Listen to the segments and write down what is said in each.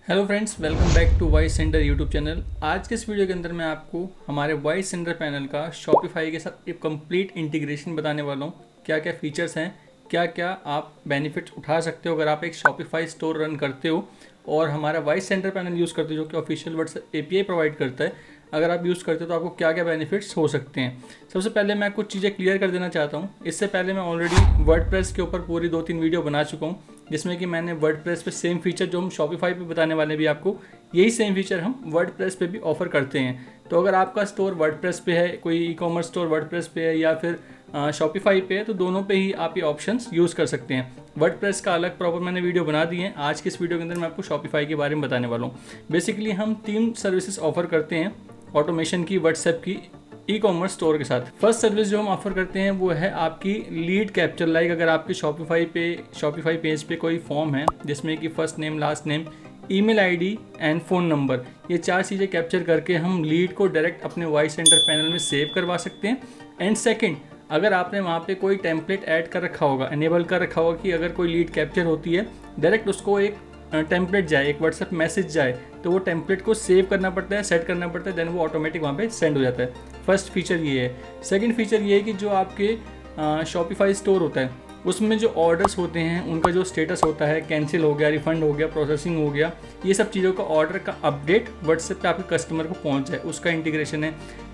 Hello friends, welcome back to voice centre YouTube channel. आज के इस वीडियो के अंदर मैं आपको हमारे वॉइस सेंटर पैनल का शॉपिफाई के साथ एक कंप्लीट इंटीग्रेशन बताने वाला हूँ। क्या क्या फीचर्स हैं, क्या क्या आप बेनिफिट्स उठा सकते हो अगर आप एक शॉपिफाई स्टोर रन करते हो और हमारा वॉइस सेंटर पैनल यूज़ करते हो जो कि ऑफिशियल व्हाट्सएप एपीआई प्रोवाइड करता है। अगर आप यूज़ करते हो तो आपको क्या क्या बेनिफिट्स हो सकते हैं। सबसे पहले मैं कुछ चीज़ें क्लियर कर देना चाहता हूँ। इससे पहले मैं ऑलरेडी वर्डप्रेस के ऊपर पूरी 2-3 वीडियो बना चुका हूँ, जिसमें कि मैंने वर्डप्रेस पे सेम फीचर जो हम शॉपिफाई पे बताने वाले भी आपको, यही सेम फीचर हम वर्डप्रेस पे भी ऑफर करते हैं। तो अगर आपका स्टोर वर्डप्रेस पे है, कोई ई कॉमर्स स्टोर वर्डप्रेस पे है या फिर शॉपिफाई पे है, तो दोनों पे ही आप ये ऑप्शंस यूज़ कर सकते हैं। वर्डप्रेस का अलग प्रॉपर मैंने वीडियो बना दी है। आज की इस वीडियो के अंदर मैं आपको शॉपिफाई के बारे में बताने वाला हूँ। बेसिकली हम 3 सर्विसेज ऑफर करते हैं ऑटोमेशन की, व्हाट्सएप की, ई कॉमर्स स्टोर के साथ। फर्स्ट सर्विस जो हम ऑफर करते हैं वो है आपकी लीड कैप्चर। लाइक अगर आपके शॉपिफाई पेज पे कोई फॉर्म है जिसमें कि first name, last name, email ID and phone number, ये 4 चीज़ें कैप्चर करके हम लीड को डायरेक्ट अपने वॉइस सेंटर पैनल में सेव करवा सकते हैं। एंड सेकंड, अगर आपने वहाँ पे कोई टेम्पलेट ऐड कर रखा होगा, एनेबल कर रखा होगा कि अगर कोई लीड कैप्चर होती है डायरेक्ट उसको एक टेम्पलेट जाए, एक व्हाट्सएप मैसेज जाए, तो वो टेम्पलेट को सेव करना पड़ता है, सेट करना पड़ता है, देन वो ऑटोमेटिक वहाँ पे सेंड हो जाता है। फर्स्ट फीचर ये है। सेकंड फीचर ये है कि जो आपके शॉपिफाई स्टोर होता है उसमें जो ऑर्डर्स होते हैं उनका जो स्टेटस होता है, कैंसिल हो गया, रिफंड हो गया, प्रोसेसिंग हो गया, ये सब चीज़ों का ऑर्डर का अपडेट व्हाट्सएप पे आपके कस्टमर को पहुँच जाए, उसका इंटीग्रेशन है।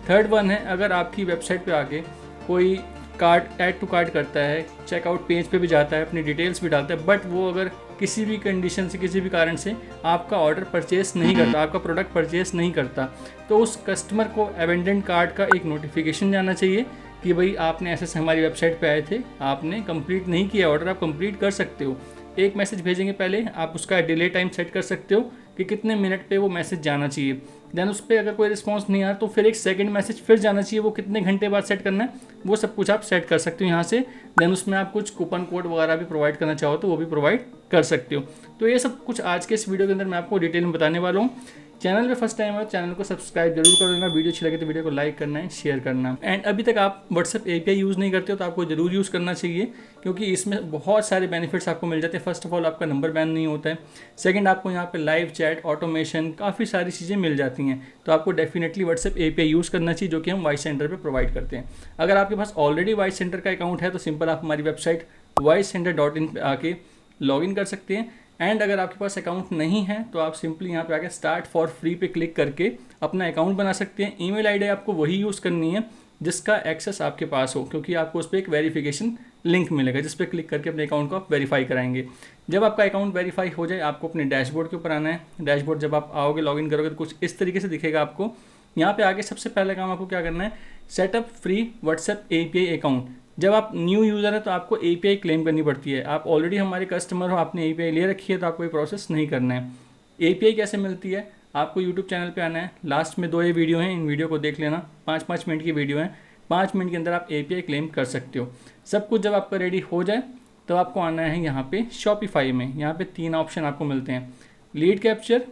थर्ड वन है, अगर आपकी वेबसाइट पे आके कोई कार्ट ऐड टू कार्ट करता है, चेकआउट पेज पे भी जाता है, अपनी डिटेल्स भी डालता है, बट वो अगर किसी भी कंडीशन से, किसी भी कारण से आपका ऑर्डर परचेस नहीं करता, आपका प्रोडक्ट परचेस नहीं करता, तो उस कस्टमर को अबेंडन कार्ट का एक नोटिफिकेशन जाना चाहिए कि भाई आपने ऐसे हमारी वेबसाइट पे आए थे, आपने कंप्लीट नहीं किया ऑर्डर, आप कंप्लीट कर सकते हो। एक मैसेज भेजेंगे पहले, आप उसका डिले टाइम सेट कर सकते हो कि कितने मिनट पे वो मैसेज जाना चाहिए। देन उस पर अगर कोई रिस्पांस नहीं आया तो फिर एक सेकंड मैसेज फिर जाना चाहिए, वो कितने घंटे बाद सेट करना है वो सब कुछ आप सेट कर सकते हो यहाँ से। देन उसमें आप कुछ कूपन कोड वगैरह भी प्रोवाइड करना चाहो तो वो भी प्रोवाइड कर सकते हो। तो ये सब कुछ आज के इस वीडियो के अंदर मैं आपको डिटेल में बताने वाला हूँ। चैनल पे फर्स्ट टाइम है, चैनल को सब्सक्राइब जरूर कर लेना। वीडियो अच्छी लगे तो वीडियो को लाइक करना है, शेयर करना। एंड अभी तक आप व्हाट्सएप एपीआई यूज़ नहीं करते हो तो आपको जरूर यूज़ करना चाहिए, क्योंकि इसमें बहुत सारे बेनिफिट्स आपको मिल जाते हैं। फर्स्ट ऑफ ऑल, आपका नंबर बैन नहीं होता है। सेकंड, आपको यहाँ पे लाइव चैट, ऑटोमेशन, काफ़ी सारी चीज़ें मिल जाती हैं। तो आपको डेफिनेटली व्हाट्सएप एपीआई यूज़ करना चाहिए, जो कि हम वॉइस सेंटर पर प्रोवाइड करते हैं। अगर आपके पास ऑलरेडी वॉइस सेंटर का अकाउंट है तो सिंपल आप हमारी वेबसाइट voiceCenter.in पे आके लॉग इन कर सकते हैं। एंड अगर आपके पास अकाउंट नहीं है तो आप सिंपली यहाँ पे आके स्टार्ट फॉर फ्री पे क्लिक करके अपना अकाउंट बना सकते हैं। ईमेल आईडी आपको वही यूज़ करनी है जिसका एक्सेस आपके पास हो, क्योंकि आपको उस पर एक वेरिफिकेशन लिंक मिलेगा जिस पर क्लिक करके अपने अकाउंट को आप वेरीफाई कराएंगे। जब आपका अकाउंट वेरीफाई हो जाए आपको अपने डैशबोर्ड के ऊपर आना है। डैशबोर्ड जब आप आओगे, लॉगिन करोगे तो कुछ इस तरीके से दिखेगा आपको। यहाँ पे आगे सबसे पहले काम आपको क्या करना है, setup free WhatsApp API account. जब आप न्यू यूज़र है तो आपको एपीआई क्लेम करनी पड़ती है। आप ऑलरेडी हमारे कस्टमर हो, आपने एपीआई ले रखी है तो आपको ये प्रोसेस नहीं करना है। एपीआई कैसे मिलती है, आपको यूट्यूब चैनल पे आना है। लास्ट में 2 ये वीडियो हैं, इन वीडियो को देख लेना। 5-5 मिनट की वीडियो है, 5 मिनट के अंदर आप एपीआई क्लेम कर सकते हो। सब कुछ जब आपका रेडी हो जाए तो आपको आना है यहाँ पे शॉपिफाई में। यहाँ पे 3 ऑप्शन आपको मिलते हैं, lead capture,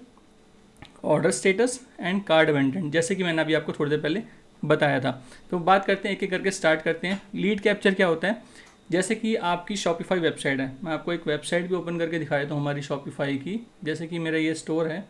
order status and card abandon, जैसे कि मैंने अभी आपको थोड़ी देर पहले बताया था। तो बात करते हैं, एक एक करके स्टार्ट करते हैं। लीड कैप्चर क्या होता है, जैसे कि आपकी शॉपिफाई वेबसाइट है। मैं आपको एक वेबसाइट भी ओपन करके दिखा देता हूँ हमारी शॉपिफाई की। जैसे कि मेरा ये स्टोर है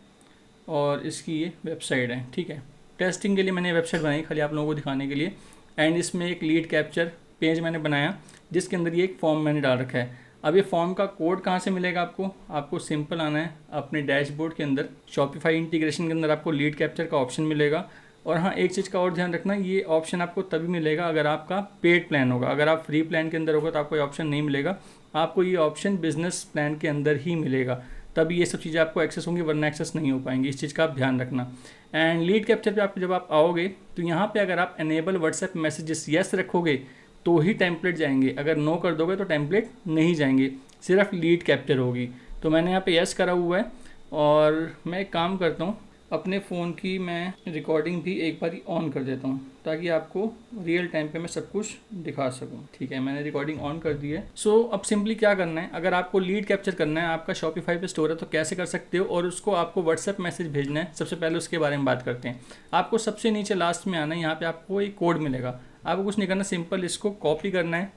और इसकी ये वेबसाइट है, ठीक है। टेस्टिंग के लिए मैंने वेबसाइट बनाई खाली आप लोगों को दिखाने के लिए। एंड इसमें एक लीड कैप्चर पेज मैंने बनाया जिसके अंदर ये एक फॉर्म मैंने डाल रखा है। अब ये फॉर्म का कोड कहाँ से मिलेगा आपको सिंपल आना है अपने डैशबोर्ड के अंदर। शॉपिफाई इंटीग्रेशन के अंदर आपको लीड कैप्चर का ऑप्शन मिलेगा। और हाँ, एक चीज़ का और ध्यान रखना, ये ऑप्शन आपको तभी मिलेगा अगर आपका पेड प्लान होगा। अगर आप फ्री प्लान के अंदर होगा तो आपको ये ऑप्शन नहीं मिलेगा। आपको ये ऑप्शन बिजनेस प्लान के अंदर ही मिलेगा, तभी ये सब चीज़ें आपको एक्सेस होंगी, वरना एक्सेस नहीं हो पाएंगी। इस चीज़ का आप ध्यान रखना। एंड लीड कैप्चर पे जब आप आओगे तो यहाँ पे अगर आप एनेबल व्हाट्सएप मैसेजेस यस रखोगे तो ही टेम्पलेट जाएंगे। अगर नो कर दोगे तो टेम्पलेट नहीं जाएंगे, सिर्फ लीड कैप्चर होगी। तो मैंने यहाँ पे यस करा हुआ है। और मैं एक काम करता हूँ, अपने फ़ोन की मैं रिकॉर्डिंग भी एक बार ऑन कर देता हूँ ताकि आपको रियल टाइम पे मैं सब कुछ दिखा सकूँ। ठीक है, मैंने रिकॉर्डिंग ऑन कर दी है। सो अब सिंपली क्या करना है, अगर आपको लीड कैप्चर करना है, आपका शॉपिफाई पे स्टोर है, तो कैसे कर सकते हो और उसको आपको व्हाट्सएप मैसेज भेजना है। सबसे पहले उसके बारे में बात करते हैं। आपको सबसे नीचे लास्ट में आना है, यहाँ पर आपको एक कोड मिलेगा। आपको कुछ नहीं करना, सिंपल इसको कॉपी करना है।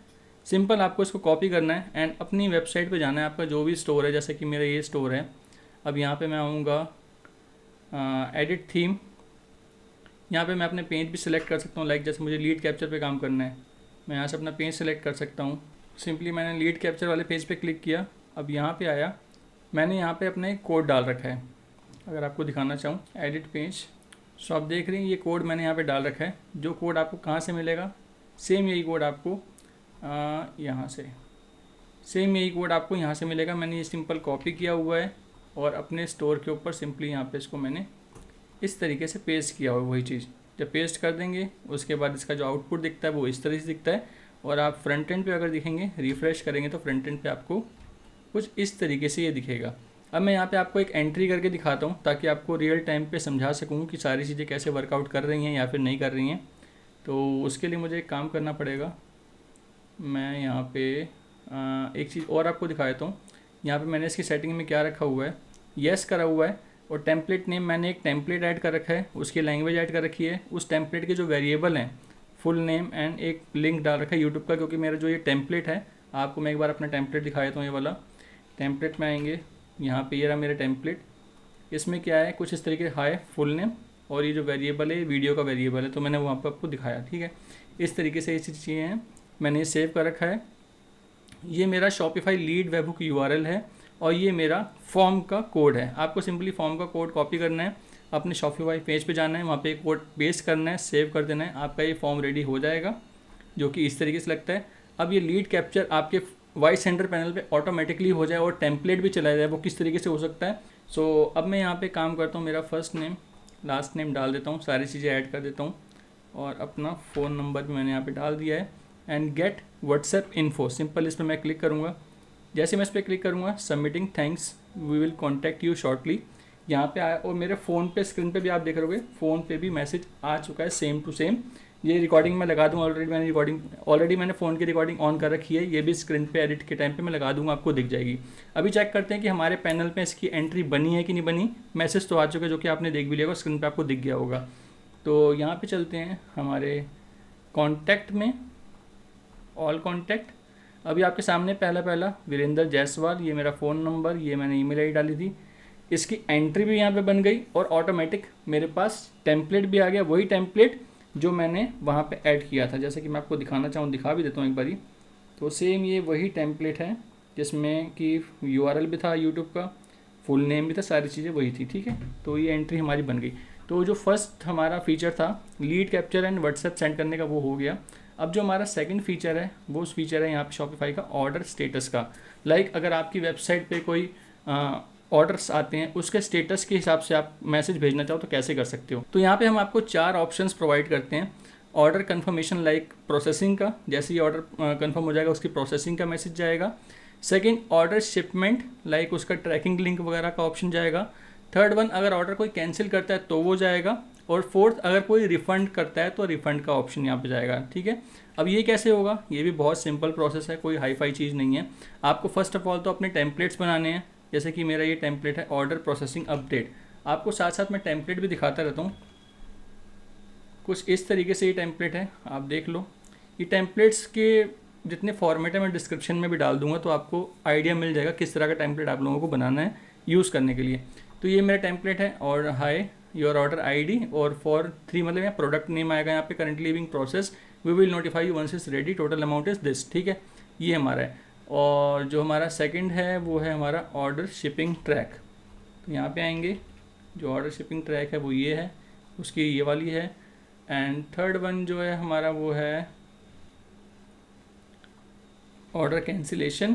सिंपल आपको इसको कॉपी करना है एंड अपनी वेबसाइट पर जाना है। आपका जो भी स्टोर है, जैसे कि मेरा ये स्टोर है, अब यहाँ पे मैं आऊँगा एडिट थीम। यहाँ पे मैं अपने पेज भी सिलेक्ट कर सकता हूँ, लाइक जैसे मुझे लीड कैप्चर पे काम करना है, मैं यहाँ से अपना पेज सिलेक्ट कर सकता हूँ। सिंपली मैंने लीड कैप्चर वाले पेज पे क्लिक किया। अब यहाँ पे आया, मैंने यहाँ पे अपने कोड डाल रखा है। अगर आपको दिखाना चाहूँ एडिट पेज, सो आप देख रहे हैं ये कोड मैंने यहाँ पे डाल रखा है। जो कोड आपको कहाँ से मिलेगा, सेम यही कोड आपको यहाँ से, सेम यही कोड आपको यहाँ से मिलेगा। मैंने ये सिंपल कॉपी किया हुआ है और अपने स्टोर के ऊपर सिंपली यहाँ पे इसको मैंने इस तरीके से पेस्ट किया हुआ है। वही चीज़ जब पेस्ट कर देंगे उसके बाद इसका जो आउटपुट दिखता है वो इस तरह से दिखता है। और आप फ्रंट एंड पे अगर दिखेंगे, रिफ़्रेश करेंगे तो फ्रंट एंड पे आपको कुछ इस तरीके से ये दिखेगा। अब मैं यहाँ पे आपको एक एंट्री करके दिखाता हूँ ताकि आपको रियल टाइम पे समझा सकूँ कि सारी चीज़ें कैसे वर्कआउट कर रही हैं या फिर नहीं कर रही हैं। तो उसके लिए मुझे एक काम करना पड़ेगा। मैं यहाँ पे एक चीज़ और आपको दिखा देता हूँ। यहाँ पे मैंने इसकी सेटिंग में क्या रखा हुआ है, येस करा हुआ है, और टेम्पलेट नेम मैंने एक टेम्पलेट ऐड कर रखा है, उसकी लैंग्वेज ऐड कर रखी है। उस टेम्पलेट के जो वेरिएबल हैं, फुल नेम एंड एक लिंक डाल रखा है यूट्यूब का, क्योंकि मेरा जो ये टेम्पलेट है, आपको मैं एक बार अपना टेम्पलेट दिखा देता हूँ। ये वाला टेम्पलेट में आएंगे, यहाँ पे ये रहा मेरा टेम्पलेट। इसमें क्या है, कुछ इस तरीके हाय फुल नेम, और ये जो वेरिएबल है वीडियो का वेरिएबल है, तो मैंने वहाँ पर आपको दिखाया। ठीक है, इस तरीके से ऐसी चीज़ें हैं, मैंने ये सेव कर रखा है। ये मेरा शॉपिफाई लीड वेबहुक यूआरएल है और ये मेरा फॉर्म का कोड है। आपको सिंपली फॉर्म का कोड कॉपी करना है, अपने शॉपिफाई पेज पे जाना है, वहाँ पे कोड पेस्ट करना है, सेव कर देना है, आपका ये फॉर्म रेडी हो जाएगा, जो कि इस तरीके से लगता है। अब ये लीड कैप्चर आपके वॉइस सेंटर पैनल पे ऑटोमेटिकली हो जाए और टेम्पलेट भी चला जाए, वो किस तरीके से हो सकता है। सो अब मैं यहाँ पे काम करता हूँ, मेरा फर्स्ट नेम लास्ट नेम डाल देता हूँ, सारी चीज़ें ऐड कर देता हूँ, और अपना फ़ोन नंबर भी मैंने यहाँ पे डाल दिया है। And get WhatsApp info, simple इस पर मैं क्लिक करूँगा। जैसे मैं इस पर क्लिक करूँगा, submitting thanks we will contact you shortly, यहाँ पे आया। और मेरे फ़ोन पे स्क्रीन पे भी आप देख रहोगे, फ़ोन पे भी मैसेज आ चुका है सेम टू सेम। ये रिकॉर्डिंग मैं लगा दूँ, ऑलरेडी मैंने फ़ोन की रिकॉर्डिंग ऑन कर रखी है, ये भी स्क्रीन पे एडिट के टाइम पे मैं लगा दूँगा, आपको दिख जाएगी। अभी चेक करते हैं कि हमारे पैनल पे इसकी एंट्री बनी है कि नहीं बनी। मैसेज तो आ चुका है, जो कि आपने देख भी लिया होगा, स्क्रीन पे आपको दिख गया होगा। तो यहाँ पे चलते हैं हमारे कॉन्टैक्ट में, ऑल कॉन्टैक्ट। अभी आपके सामने पहला वीरेंद्र जायसवाल, ये मेरा फ़ोन नंबर, ये मैंने ईमेल आईडी डाली थी, इसकी एंट्री भी यहाँ पे बन गई और ऑटोमेटिक मेरे पास टेम्पलेट भी आ गया, वही टेम्पलेट जो मैंने वहाँ पे ऐड किया था। जैसे कि मैं आपको दिखाना चाहूँ, दिखा भी देता हूँ एक बारी। तो सेम ये वही टेम्पलेट है जिसमें कि यूआरएल भी था यूट्यूब का, फुल नेम भी था, सारी चीज़ें वही थी। ठीक है, तो ये एंट्री हमारी बन गई। तो जो फर्स्ट हमारा फीचर था lead capture and WhatsApp send करने का, वो हो गया। अब जो हमारा सेकंड फीचर है, वो उस फीचर है यहाँ पे शॉपिफाई का ऑर्डर स्टेटस का। लाइक अगर आपकी वेबसाइट पे कोई ऑर्डर्स आते हैं, उसके स्टेटस के हिसाब से आप मैसेज भेजना चाहो तो कैसे कर सकते हो। तो यहाँ पे हम आपको 4 ऑप्शंस प्रोवाइड करते हैं। ऑर्डर कन्फर्मेशन, लाइक प्रोसेसिंग का, जैसे ही ऑर्डर कन्फर्म हो जाएगा उसकी प्रोसेसिंग का मैसेज जाएगा। सेकेंड, ऑर्डर शिपमेंट, लाइक उसका ट्रैकिंग लिंक वगैरह का ऑप्शन जाएगा। थर्ड वन, अगर ऑर्डर कोई कैंसिल करता है तो वो जाएगा। और फोर्थ, अगर कोई रिफ़ंड करता है तो रिफ़ंड का ऑप्शन यहाँ पे जाएगा। ठीक है, अब ये कैसे होगा, ये भी बहुत सिंपल प्रोसेस है, कोई हाई फाई चीज़ नहीं है। आपको फर्स्ट ऑफ ऑल तो अपने टेम्पलेट्स बनाने हैं। जैसे कि मेरा ये टेम्पलेट है ऑर्डर प्रोसेसिंग अपडेट, आपको साथ साथ मैं टेम्पलेट भी दिखाता रहता हूँ। कुछ इस तरीके से ये टेम्पलेट है, आप देख लो। ये टेम्पलेट्स के जितने फॉर्मेट है मैं डिस्क्रिप्शन में भी डाल दूंगा, तो आपको आइडिया मिल जाएगा किस तरह का टेम्पलेट आप लोगों को बनाना है यूज़ करने के लिए। तो ये मेरा टेम्पलेट है, और हाय योर ऑर्डर आईडी, और फॉर 3 मतलब यहाँ प्रोडक्ट नेम आएगा, यहाँ पे currently living process, we will notify you once is ready, total amount is this. ठीक है, ये हमारा है। और जो हमारा सेकंड है वो है हमारा ऑर्डर शिपिंग ट्रैक। तो यहाँ पे आएंगे, जो ऑर्डर शिपिंग ट्रैक है वो ये है, उसकी ये वाली है। एंड थर्ड वन जो है हमारा वो है ऑर्डर कैंसिलेशन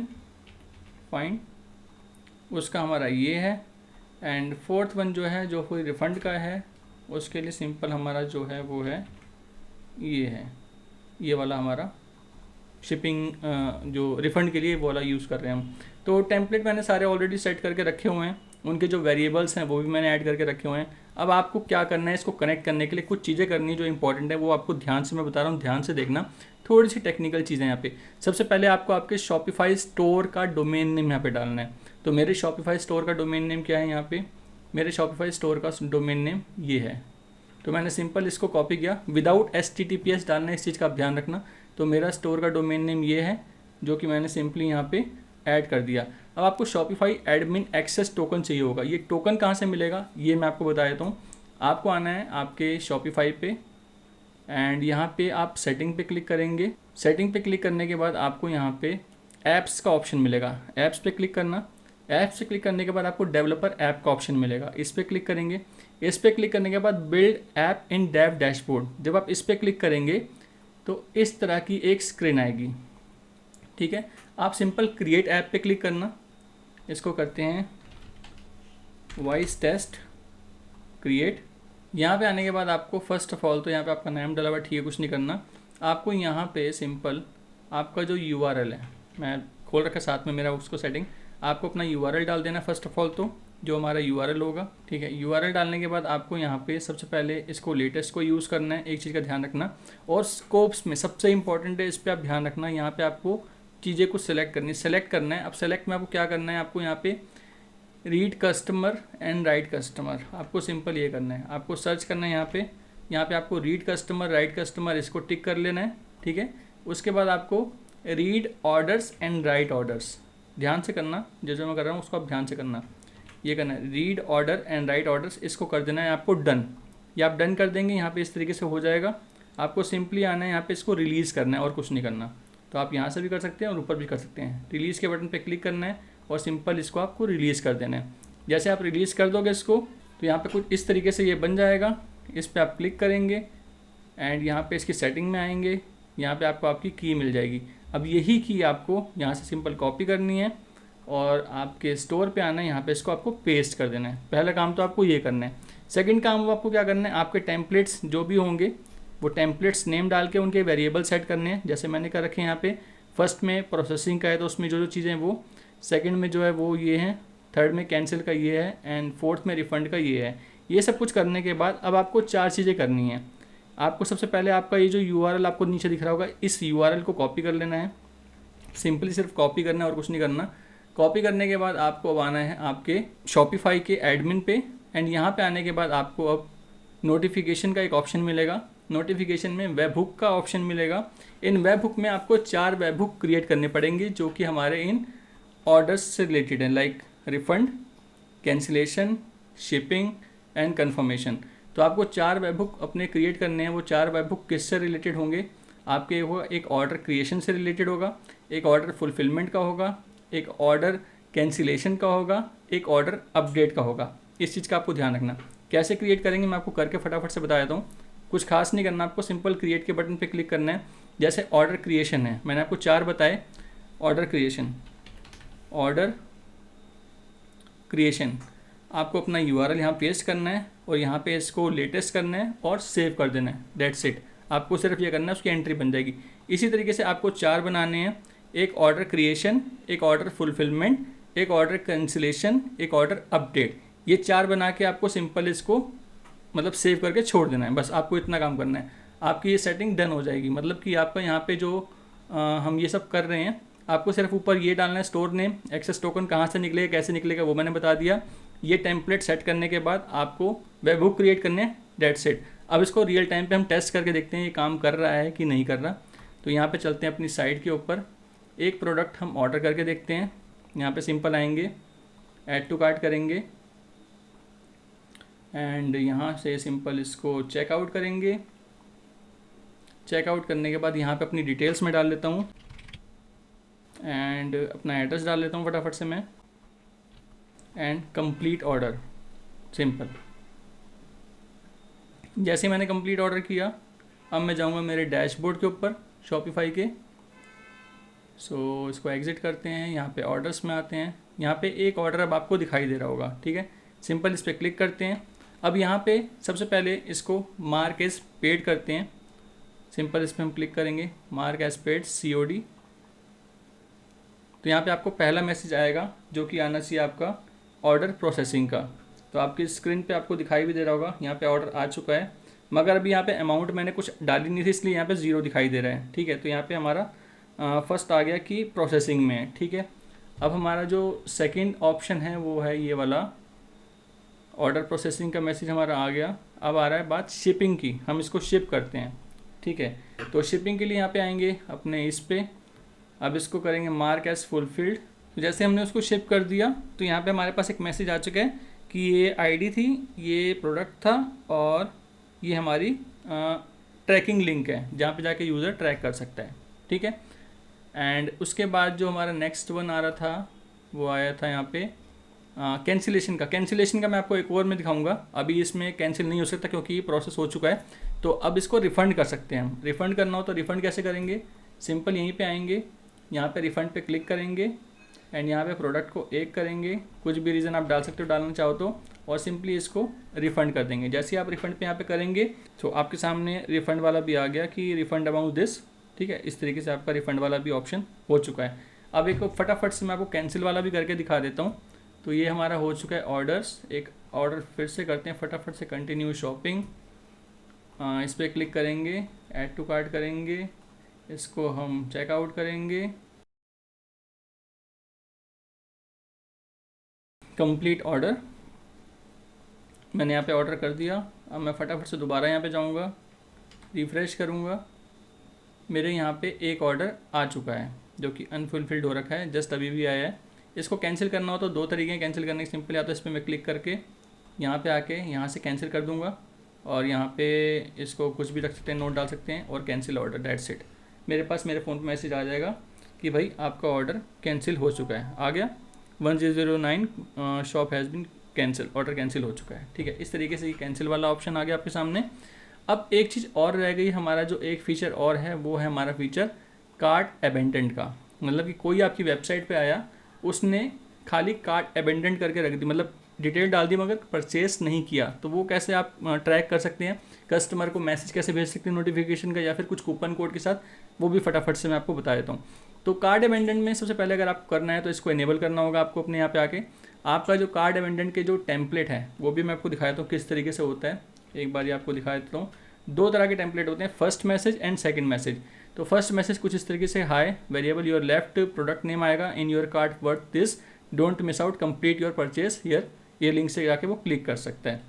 फाइन, उसका हमारा ये है। एंड फोर्थ वन जो है, जो कोई रिफ़ंड का है, उसके लिए सिंपल हमारा जो है वो है ये है, ये वाला हमारा शिपिंग, जो रिफ़ंड के लिए वो वाला यूज़ कर रहे हैं हम। तो टेम्पलेट मैंने सारे ऑलरेडी सेट करके रखे हुए हैं, उनके जो वेरिएबल्स हैं वो भी मैंने ऐड करके रखे हुए हैं। अब आपको क्या करना है, इसको कनेक्ट करने के लिए कुछ चीज़ें करनी है जो इंपॉर्टेंट है, वो आपको ध्यान से मैं बता रहा हूँ, ध्यान से देखना। थोड़ी सी टेक्निकल चीज़ें यहाँ पे। सबसे पहले आपको आपके शॉपिफाई स्टोर का डोमेन नेम यहाँ पे डालना है। तो मेरे शॉपिफाई स्टोर का डोमेन नेम क्या है, यहाँ पे मेरे शॉपिफाई स्टोर का डोमेन नेम ये है। तो मैंने सिंपल इसको कॉपी किया, विदाउट HTTPS डालना है, इस चीज़ का आप ध्यान रखना। तो मेरा स्टोर का डोमेन नेम ये है, जो कि मैंने सिंपली यहाँ पे ऐड कर दिया। अब आपको शॉपिफाई एडमिन एक्सेस टोकन चाहिए होगा। ये टोकन कहाँ से मिलेगा ये मैं आपको बता देता हूँ। आपको आना है आपके शॉपिफाई पे एंड यहाँ पे आप सेटिंग पे क्लिक करेंगे। सेटिंग पे क्लिक करने के बाद आपको यहाँ पे ऐप्स का ऑप्शन मिलेगा। ऐप्स पे क्लिक करना। ऐप्स पे क्लिक करने के बाद आपको डेवलपर ऐप का ऑप्शन मिलेगा, इस पर क्लिक करेंगे। इस पर क्लिक करने के बाद build app in dev dashboard, जब आप इस पर क्लिक करेंगे तो इस तरह की एक स्क्रीन आएगी। ठीक है, आप सिंपल क्रिएट ऐप पे क्लिक करना। इसको करते हैं वॉइस टेस्ट क्रिएट। यहाँ पे आने के बाद आपको फर्स्ट ऑफ ऑल तो यहाँ पे आपका नाम डाला हुआ ठीक है, कुछ नहीं करना। आपको यहाँ पे सिंपल आपका जो URL है, मैं खोल रखा साथ में मेरा उसको सेटिंग, आपको अपना URL डाल देना फर्स्ट ऑफ ऑल, तो जो हमारा URL होगा। ठीक है, URL डालने के बाद आपको यहाँ पे सबसे पहले इसको लेटेस्ट को यूज़ करना है। एक चीज़ का ध्यान रखना, और स्कोप्स में सबसे इंपॉर्टेंट है, इस पर आप ध्यान रखना। यहाँ पे आपको चीज़ें को सिलेक्ट करना है। अब सेलेक्ट में आपको क्या करना है, आपको यहाँ पे read customer and right customer, आपको सिंपल ये करना है। आपको सर्च करना है यहाँ पे आपको रीड कस्टमर राइट कस्टमर इसको टिक कर लेना है। ठीक है, उसके बाद आपको read orders and right orders, ध्यान से करना, जो मैं कर रहा हूँ उसको आप ध्यान से करना। ये करना है read order and right orders, इसको कर देना है आपको डन। या आप डन कर देंगे, यहाँ पे इस तरीके से हो जाएगा। आपको सिंपली आना है यहाँ पे इसको रिलीज़ करना है और कुछ नहीं करना। तो आप यहाँ से भी कर सकते हैं और ऊपर भी कर सकते हैं। रिलीज़ के बटन पे क्लिक करना है और सिंपल इसको आपको रिलीज़ कर देना है। जैसे आप रिलीज़ कर दोगे इसको तो यहाँ पे कुछ इस तरीके से ये बन जाएगा। इस पर आप क्लिक करेंगे एंड यहाँ पे इसकी सेटिंग में आएंगे। यहाँ पे आपको आपकी की मिल जाएगी। अब यही की आपको यहाँ से सिंपल कॉपी करनी है और आपके स्टोर पे आना है। यहाँ पे इसको आपको पेस्ट कर देना है। पहला काम तो आपको ये करना है। सेकंड काम आपको क्या करना है, आपके टेम्पलेट्स जो भी होंगे वो टेम्पलेट्स नेम डाल के उनके वेरिएबल सेट करने हैं। जैसे मैंने कर रखे हैं यहाँ पे, फर्स्ट में प्रोसेसिंग का है तो उसमें जो चीज़ें वो, सेकंड में जो है वो ये है, थर्ड में कैंसिल का ये है एंड फोर्थ में रिफ़ंड का ये है। ये सब कुछ करने के बाद अब आपको 4 चीज़ें करनी है। आपको सबसे पहले आपका ये जो URL आपको नीचे दिख रहा होगा, इस URL को कॉपी कर लेना है। सिंपली सिर्फ कॉपी करना है और कुछ नहीं करना। कॉपी करने के बाद आपको अब आना है आपके शॉपिफाई के एडमिन पे एंड यहाँ पे आने के बाद आपको अब नोटिफिकेशन का एक ऑप्शन मिलेगा। नोटिफिकेशन में वेब हुक का ऑप्शन मिलेगा। इन वेब हुक में आपको 4 वेब हुक क्रिएट करने पड़ेंगे जो कि हमारे इन ऑर्डर्स से रिलेटेड है, like refund, cancellation, shipping and confirmation. तो आपको 4 वेब हुक अपने क्रिएट करने हैं। वो 4 वेब हुक किससे रिलेटेड होंगे, आपके होगा एक ऑर्डर क्रिएशन से रिलेटेड होगा, एक ऑर्डर फुलफिलमेंट का होगा, एक ऑर्डर कैंसिलेशन का होगा, एक ऑर्डर अपडेट का होगा। इस चीज़ का आपको ध्यान रखना। कैसे क्रिएट करेंगे मैं आपको करके फटाफट से बता देता हूँ। कुछ खास नहीं करना, आपको सिंपल क्रिएट के बटन पे क्लिक करना है। जैसे ऑर्डर क्रिएशन है, मैंने आपको 4 बताए। ऑर्डर क्रिएशन आपको अपना URL यहाँ पेस्ट करना है और यहाँ पे इसको लेटेस्ट करना है और सेव कर देना है। That's it. आपको सिर्फ ये करना है, उसकी एंट्री बन जाएगी। इसी तरीके से आपको 4 बनाने हैं, एक ऑर्डर क्रिएशन, एक ऑर्डर फुलफिलमेंट, एक ऑर्डर कैंसिलेशन, एक ऑर्डर अपडेट। ये 4 बना के आपको सिंपल इसको मतलब सेव करके छोड़ देना है। बस आपको इतना काम करना है, आपकी ये सेटिंग डन हो जाएगी। मतलब कि आपका यहाँ पे जो हम ये सब कर रहे हैं, आपको सिर्फ ऊपर ये डालना है स्टोर नेम, एक्सेस टोकन कहाँ से निकलेगा, कैसे निकलेगा वो मैंने बता दिया। ये टेम्पलेट सेट करने के बाद आपको वेब हुक क्रिएट करने हैं। That's it. अब इसको रियल टाइम पे हम टेस्ट करके देखते हैं ये काम कर रहा है कि नहीं कर रहा। तो यहाँ पे चलते हैं अपनी साइट के ऊपर, एक प्रोडक्ट हम ऑर्डर करके देखते हैं। यहाँ पे सिंपल आएंगे, ऐड टू कार्ट करेंगे एंड यहाँ से सिंपल इसको चेकआउट करेंगे। चेकआउट करने के बाद यहाँ पे अपनी डिटेल्स में डाल लेता हूँ एंड अपना एड्रेस डाल लेता हूँ फटाफट से मैं एंड कंप्लीट ऑर्डर। सिंपल। जैसे मैंने कंप्लीट ऑर्डर किया, अब मैं जाऊँगा मेरे डैशबोर्ड के ऊपर शॉपिफाई के। सो इसको एग्ज़िट करते हैं, यहाँ पे ऑर्डर्स में आते हैं। यहाँ पे एक ऑर्डर अब आपको दिखाई दे रहा होगा, ठीक है। सिंपल इस पर क्लिक करते हैं। अब यहाँ पे सबसे पहले इसको मार्क एज पेड करते हैं। सिंपल इस पर हम क्लिक करेंगे, मार्क एज पेड COD। तो यहाँ पे आपको पहला मैसेज आएगा जो कि आना चाहिए आपका ऑर्डर प्रोसेसिंग का। तो आपकी स्क्रीन पे आपको दिखाई भी दे रहा होगा, यहाँ पे ऑर्डर आ चुका है। मगर अभी यहाँ पे अमाउंट मैंने कुछ डाली नहीं थी, इसलिए यहाँ पे 0 दिखाई दे रहा है, ठीक है। तो यहाँ पे हमारा फर्स्ट आ गया कि प्रोसेसिंग में है, ठीक है। अब हमारा जो सेकंड ऑप्शन है वो है ये वाला, ऑर्डर प्रोसेसिंग का मैसेज हमारा आ गया। अब आ रहा है बात शिपिंग की, हम इसको शिप करते हैं, ठीक है। तो शिपिंग के लिए यहाँ पे आएंगे अपने इस पे, अब इसको करेंगे मार्क एज फुलफिल्ड तो जैसे हमने उसको शिप कर दिया तो यहाँ पे हमारे पास एक मैसेज आ चुका है कि ये आईडी थी, ये प्रोडक्ट था और ये हमारी ट्रैकिंग लिंक है जहाँ पे जाके यूज़र ट्रैक कर सकता है। ठीक है। एंड उसके बाद जो हमारा नेक्स्ट वन आ रहा था वो आया था यहाँ पे कैंसिलेशन का। कैंसिलेशन का मैं आपको एक और में दिखाऊंगा, अभी इसमें कैंसिल नहीं हो सकता क्योंकि ये प्रोसेस हो चुका है। तो अब इसको रिफ़ंड कर सकते हैं हम। रिफ़ंड करना हो तो रिफ़ंड कैसे करेंगे, सिंपल यहीं पे आएंगे, यहाँ पे रिफ़ंड पे क्लिक करेंगे एंड यहाँ पे प्रोडक्ट को एक करेंगे, कुछ भी रीज़न आप डाल सकते हो डालना चाहो तो, और सिंपली इसको रिफ़ंड कर देंगे। जैसे ही आप रिफ़ंड पे यहाँ पे करेंगे तो आपके सामने रिफ़ंड वाला भी आ गया कि रिफ़ंड अमाउंट दिस। ठीक है, इस तरीके से आपका रिफ़ंड वाला भी ऑप्शन हो चुका है। अब एक फटाफट से मैं आपको कैंसिल वाला भी करके दिखा देता हूँ। तो ये हमारा हो चुका है ऑर्डर्स। एक ऑर्डर फिर से करते हैं फटाफट से, कंटिन्यू शॉपिंग, इस पर क्लिक करेंगे, ऐड टू कार्ट करेंगे, इसको हम चेकआउट करेंगे, कंप्लीट ऑर्डर। मैंने यहाँ पे ऑर्डर कर दिया। अब मैं फटाफट से दोबारा यहाँ पे जाऊँगा, रिफ़्रेश करूँगा, मेरे यहाँ पे एक ऑर्डर आ चुका है जो कि अनफुलफिल्ड हो रखा है, जस्ट अभी भी आया है। इसको कैंसिल करना हो तो दो तरीके हैं कैंसिल करने के, सिंपल या तो इस पर मैं क्लिक करके यहाँ पे आके यहाँ से कैंसिल कर दूँगा और यहाँ पे इसको कुछ भी रख सकते हैं, नोट डाल सकते हैं और कैंसिल ऑर्डर, दैट्स इट। मेरे पास मेरे फ़ोन पे मैसेज आ जाएगा कि भाई आपका ऑर्डर कैंसिल हो चुका है, आ गया 1009 shop has been cancel, order cancel हो चुका है। ठीक है, इस तरीके से ये कैंसिल वाला ऑप्शन आ गया आपके सामने। अब एक चीज़ और रह गई, हमारा जो एक फ़ीचर और है वो है हमारा फ़ीचर कार्ट अबेंडेंट का। मतलब कि कोई आपकी वेबसाइट पे आया, उसने खाली कार्ट अबेंडेंट करके रख दी, मतलब डिटेल डाल दी मगर परचेस नहीं किया, तो वो कैसे आप ट्रैक कर सकते हैं, कस्टमर को मैसेज कैसे भेज सकते हैं नोटिफिकेशन का या फिर कुछ कूपन कोड के साथ, वो भी फटाफट से मैं आपको बता देता हूँ। तो कार्ड अबेंडेंट में सबसे पहले अगर आपको करना है तो इसको इनेबल करना होगा आपको अपने यहाँ पे आके। आपका जो कार्ड अबेंडेंट के जो टेम्पलेट है वो भी मैं आपको दिखाया था किस तरीके से होता है, एक बार ये आपको दिखा देता हूँ। दो तरह के टेम्पलेट होते हैं, first message and second message. तो फर्स्ट मैसेज कुछ इस तरीके से, hi variable your left product name आएगा in your cart worth this, don't miss out complete your purchase here, ये लिंक से जाके वो क्लिक कर सकता है।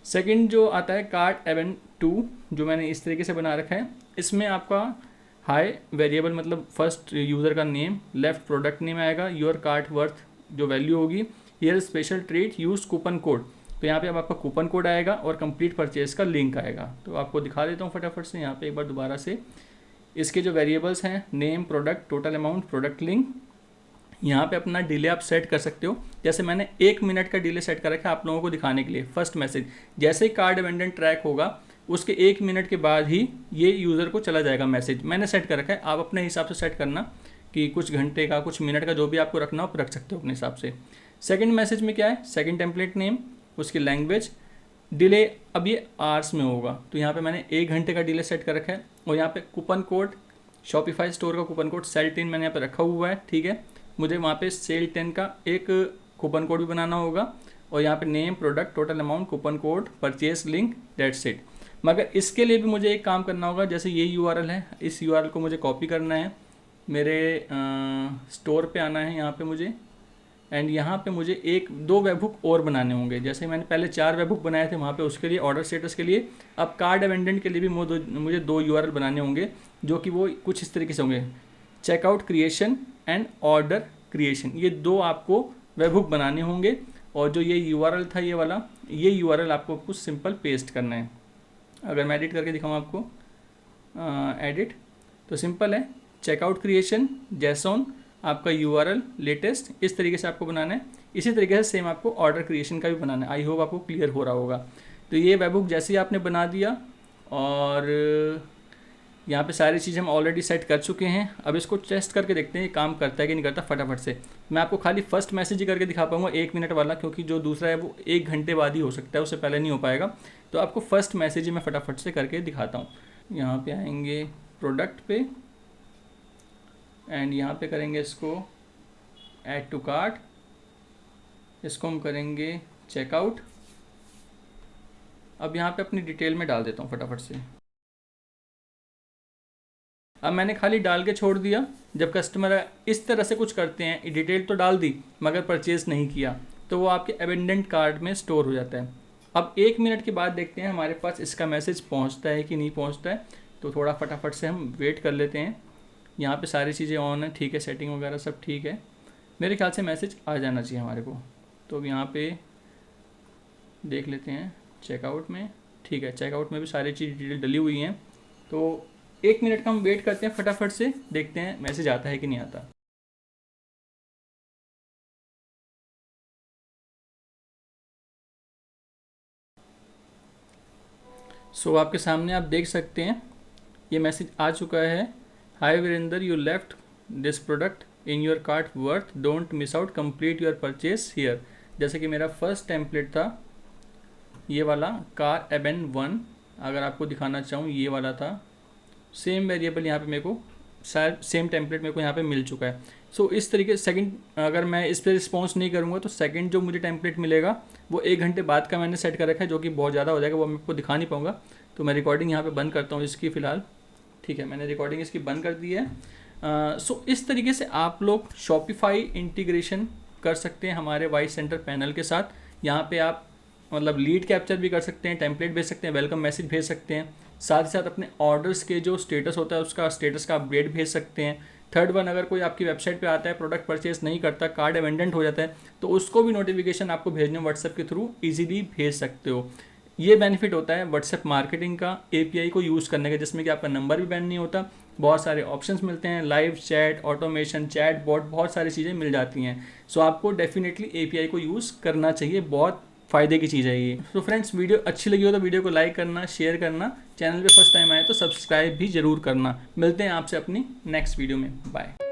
सेकंड जो आता है कार्ट अबेंड 2, जो मैंने इस तरीके से बना रखा है, इसमें आपका हाई वेरिएबल मतलब फर्स्ट यूज़र का नेम, लेफ्ट प्रोडक्ट नेम आएगा, योर कार्ट वर्थ जो वैल्यू होगी, here special treat use coupon code, तो यहाँ पे अब आपका कूपन कोड आएगा और कंप्लीट परचेज का लिंक आएगा। तो आपको दिखा देता हूँ फटाफट से यहाँ पे एक बार दोबारा से। इसके जो वेरिएबल्स हैं, name, product, total amount, product link, यहाँ पे अपना डिले आप सेट कर सकते हो। जैसे मैंने 1 मिनट का डिले सेट कर रखा है आप लोगों को दिखाने के लिए। फर्स्ट मैसेज जैसे ही कार्ड अबेंडेंट ट्रैक होगा उसके 1 मिनट के बाद ही ये यूज़र को चला जाएगा मैसेज, मैंने सेट कर रखा है। आप अपने हिसाब से सेट करना कि कुछ घंटे का, कुछ मिनट का, जो भी आपको रखना हो आप रख सकते हो अपने हिसाब से। सेकंड मैसेज में क्या है, सेकंड टेम्पलेट नेम, उसकी लैंग्वेज, डिले अब ये आवर्स में होगा, तो यहाँ पे मैंने 1 घंटे का डिले सेट कर रखा है। और यहाँ पे कूपन कोड, शॉपिफाई स्टोर का कूपन कोड सेल 10 मैंने यहाँ पे रखा हुआ है। ठीक है, मुझे वहाँ पे सेल 10 का एक कूपन कोड भी बनाना होगा और यहाँ पे name, product, total amount, coupon code, purchase link, that's it. मगर इसके लिए भी मुझे एक काम करना होगा, जैसे ये URL है, इस URL को मुझे कॉपी करना है, मेरे स्टोर पे आना है यहाँ पे मुझे, एंड यहाँ पे मुझे 1-2 वेबहुक और बनाने होंगे। जैसे मैंने पहले 4 वेबहुक बनाए थे वहाँ पे उसके लिए, ऑर्डर स्टेटस के लिए। अब कार्ड अबेंडेंट के लिए भी मुझे 2 URL बनाने होंगे जो कि वो कुछ इस तरीके से होंगे, checkout creation and order creation. ये 2 आपको वेबहुक बनाने होंगे और जो ये URL था ये वाला, ये URL आपको कुछ सिंपल पेस्ट करना है। अगर मैं एडिट करके दिखाऊँ आपको, एडिट, तो सिंपल है, चेकआउट क्रिएशन जैसॉन आपका URL लेटेस्ट, इस तरीके से आपको बनाना है। इसी तरीके से सेम आपको ऑर्डर क्रिएशन का भी बनाना है। आई होप आपको क्लियर हो रहा होगा। तो ये वेबहुक जैसे ही आपने बना दिया और यहाँ पे सारी चीज़ें हम ऑलरेडी सेट कर चुके हैं। अब इसको टेस्ट करके देखते हैं ये काम करता है कि नहीं करता। फटाफट से मैं आपको खाली फर्स्ट मैसेज ही करके दिखा पाऊँगा 1 मिनट वाला, क्योंकि जो दूसरा है वो 1 घंटे बाद ही हो सकता है, उससे पहले नहीं हो पाएगा। तो आपको फर्स्ट मैसेज ही मैं फटाफट से करके दिखाता हूँ। यहाँ पे आएंगे प्रोडक्ट पे एंड यहाँ पे करेंगे इसको ऐड टू कार्ट, इसको हम करेंगे चेकआउट। अब यहाँ पे अपनी डिटेल में डाल देता हूँ फटाफट से। अब मैंने खाली डाल के छोड़ दिया। जब कस्टमर इस तरह से कुछ करते हैं, डिटेल तो डाल दी मगर परचेज़ नहीं किया, तो वो आपके अबेंडेंट कार्ड में स्टोर हो जाता है। अब 1 मिनट के बाद देखते हैं हमारे पास इसका मैसेज पहुंचता है कि नहीं पहुंचता है। तो थोड़ा फटाफट से हम वेट कर लेते हैं। यहाँ पे सारी चीज़ें ऑन है, ठीक है, सेटिंग वगैरह सब ठीक है। मेरे ख्याल से मैसेज आ जाना चाहिए हमारे को। तो अब यहाँ पे देख लेते हैं चेकआउट में। ठीक है, चेकआउट में भी सारी चीज़ डिटेल डली हुई हैं। तो 1 मिनट का हम वेट करते हैं, फटाफट से देखते हैं मैसेज आता है कि नहीं आता। सो आपके सामने आप देख सकते हैं ये मैसेज आ चुका है। Hi Virendra, you left this product in your cart worth, don't miss out, complete your purchase here. जैसे कि मेरा फर्स्ट टेम्पलेट था ये वाला कार एबेन 1, अगर आपको दिखाना चाहूँ ये वाला था। सेम वेरिएबल यहाँ पे मेरे को शायद सेम टेम्पलेट मेरे को यहाँ पे मिल चुका है। सो इस तरीके से सेकंड, अगर मैं इस पर रिस्पॉन्स नहीं करूँगा तो सेकंड जो मुझे टेम्पलेट मिलेगा वो 1 घंटे बाद का मैंने सेट कर रखा है, जो कि बहुत ज़्यादा हो जाएगा, वो मैं आपको दिखा नहीं पाऊँगा। तो मैं रिकॉर्डिंग यहाँ पे बंद करता हूँ इसकी फ़िलहाल। ठीक है, मैंने रिकॉर्डिंग इसकी बंद कर दी है। सो इस तरीके से आप लोग शॉपिफाई इंटीग्रेशन कर सकते हैं हमारे वॉइस सेंटर पैनल के साथ। यहाँ पे आप मतलब लीड कैप्चर भी कर सकते हैं, टेम्पलेट भेज सकते हैं, वेलकम मैसेज भेज सकते हैं, साथ ही साथ अपने ऑर्डर्स के जो स्टेटस होता है उसका स्टेटस का अपडेट भेज सकते हैं। थर्ड वन, अगर कोई आपकी वेबसाइट पे आता है, प्रोडक्ट परचेस नहीं करता, कार्ड अबेंडेंट हो जाता है, तो उसको भी नोटिफिकेशन आपको भेजने व्हाट्सएप के थ्रू इजीली भेज सकते हो। ये बेनिफिट होता है व्हाट्सएप मार्केटिंग का, एपीआई को यूज़ करने का, जिसमें कि आपका नंबर भी बैन नहीं होता, बहुत सारे ऑप्शंस मिलते हैं, live chat, automation, chat bot, बहुत सारी चीज़ें मिल जाती हैं। सो आपको डेफिनेटली एपीआई को यूज़ करना चाहिए, बहुत फ़ायदे की चीज़ है ये। तो फ्रेंड्स, वीडियो अच्छी लगी हो तो वीडियो को लाइक करना, शेयर करना, चैनल पे फर्स्ट टाइम आए तो सब्सक्राइब भी ज़रूर करना। मिलते हैं आपसे अपनी नेक्स्ट वीडियो में, बाय।